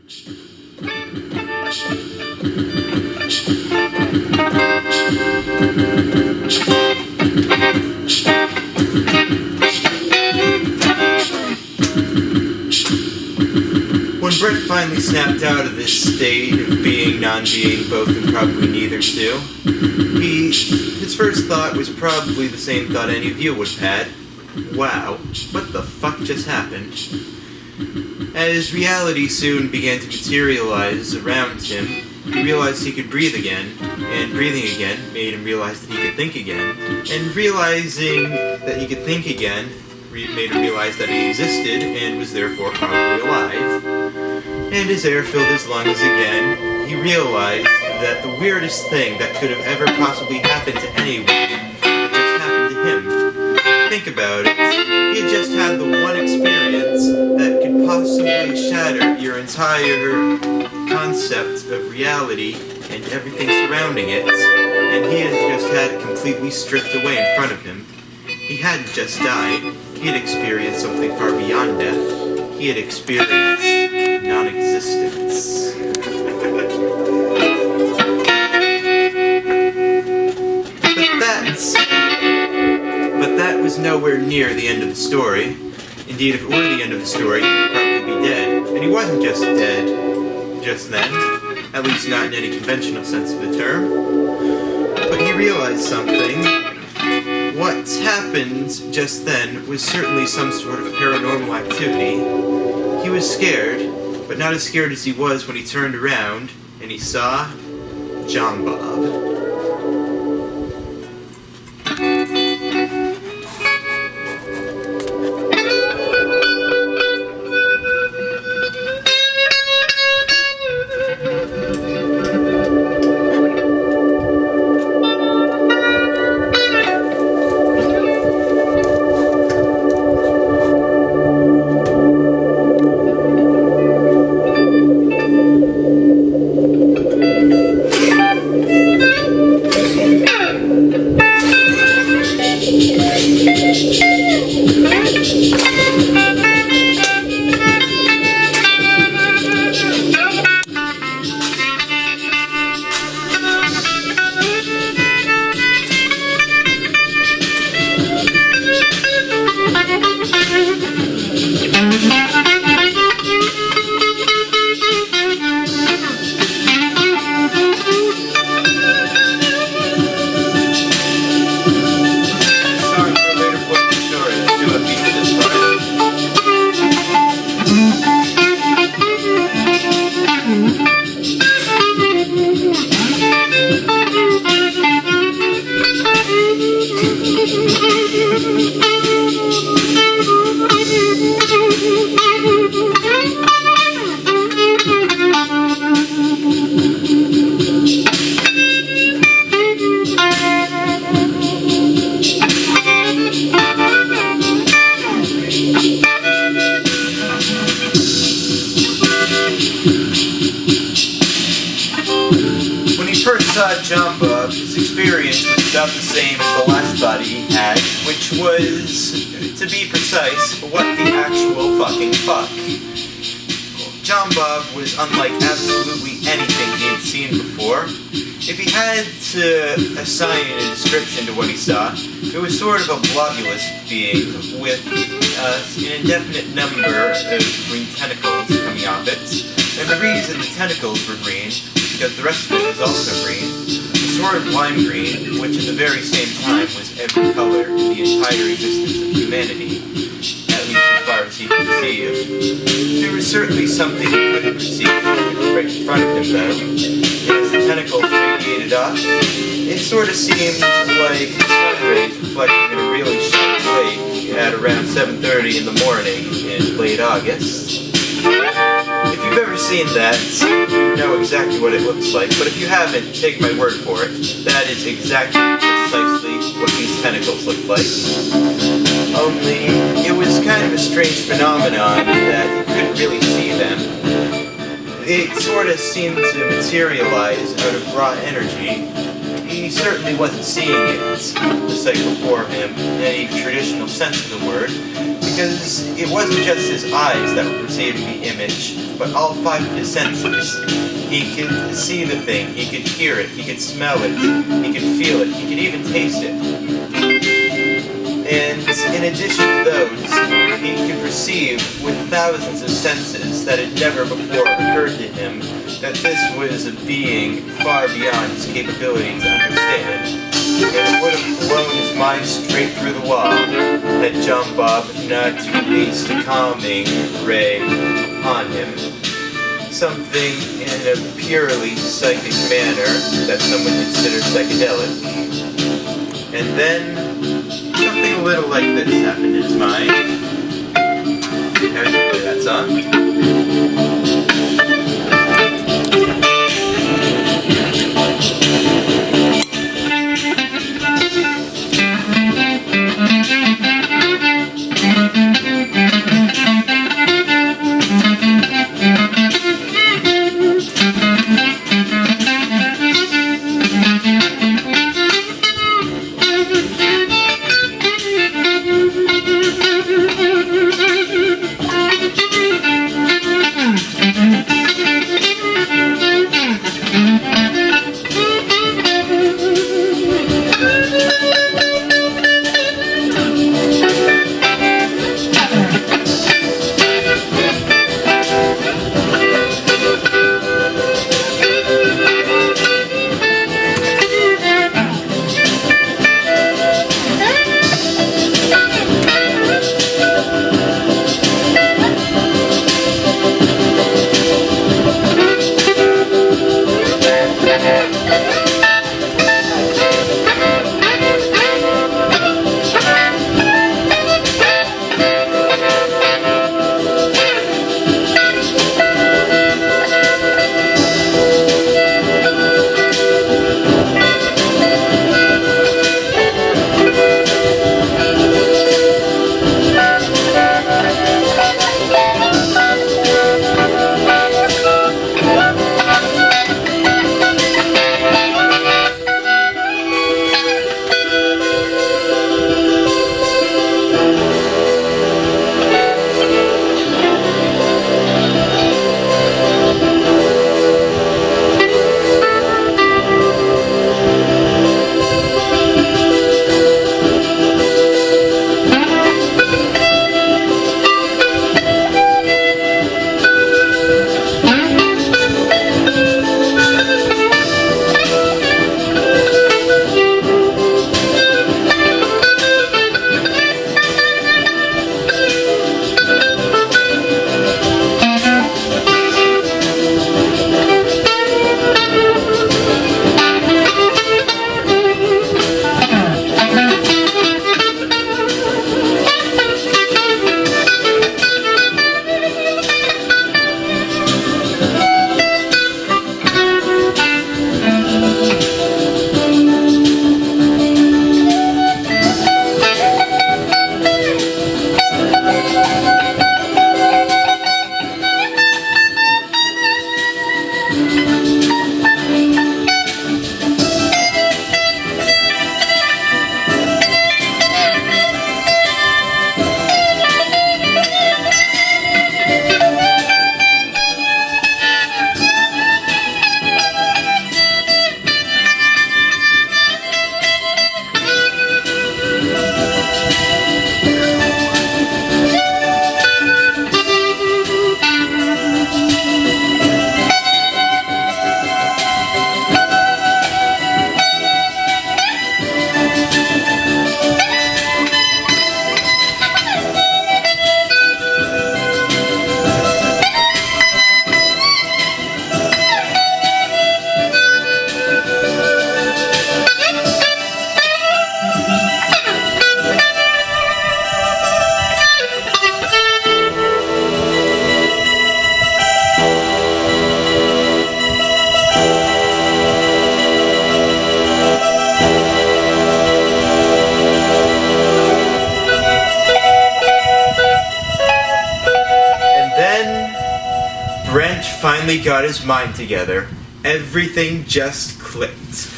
When Brett finally snapped out of this state of being, non-being, both and probably neither too, his first thought was probably the same thought any of you would have had. Wow, what the fuck just happened? As reality soon began to materialize around him, he realized he could breathe again, and breathing again made him realize that he could think again, and realizing that he could think again made him realize that he existed and was therefore probably alive. And as air filled his lungs again, he realized that the weirdest thing that could have ever possibly happened to anyone just happened to him. Think about it. He had just had the one experience that could possibly shatter your entire concept of reality and everything surrounding it, and he had just had it completely stripped away in front of him. He hadn't just died. He had experienced something far beyond death. He had experienced non-existence. But that was nowhere near the end of the story. Indeed, if it were the end of the story, he would probably be dead. And he wasn't just dead just then, at least not in any conventional sense of the term. But he realized something. What happened just then was certainly some sort of paranormal activity. He was scared, but not as scared as he was when he turned around and he saw JohnBob. JohnBob, his experience was about the same as the last body he had, which was, to be precise, what the actual fucking fuck. JohnBob was unlike absolutely anything he had seen before. If he had to assign a description to what he saw, it was sort of a globulous being with an indefinite number of green tentacles coming off it. And the reason the tentacles were green was because the rest of it was also green. A sort of lime green, which at the very same time was every color in the entire existence of humanity, at least as far as he could perceive. There was certainly something he couldn't perceive right in front of him, though. And as the tentacles radiated off, it sort of seemed like the sun rays reflecting in a really sharp lake at around 7:30 in the morning in late August. If you've ever seen that, you know exactly what it looks like, but if you haven't, take my word for it. That is exactly precisely what these tentacles look like. Only, it was kind of a strange phenomenon that you couldn't really see them. It sort of seemed to materialize out of raw energy, He certainly wasn't seeing it, the sight before him, in any traditional sense of the word, because it wasn't just his eyes that were perceiving the image, but all 5 of his senses. He could see the thing, he could hear it, he could smell it, he could feel it, he could even taste it. And in addition to those, he could perceive with thousands of senses that had never before occurred to him that this was a being far beyond his capability to understand. And it would have blown his mind straight through the wall had JohnBob not released a calming ray on him. Something in a purely psychic manner that some would consider psychedelic. And then something a little like this happened in his mind. Now you play that song. Brent finally got his mind together. Everything just clicked.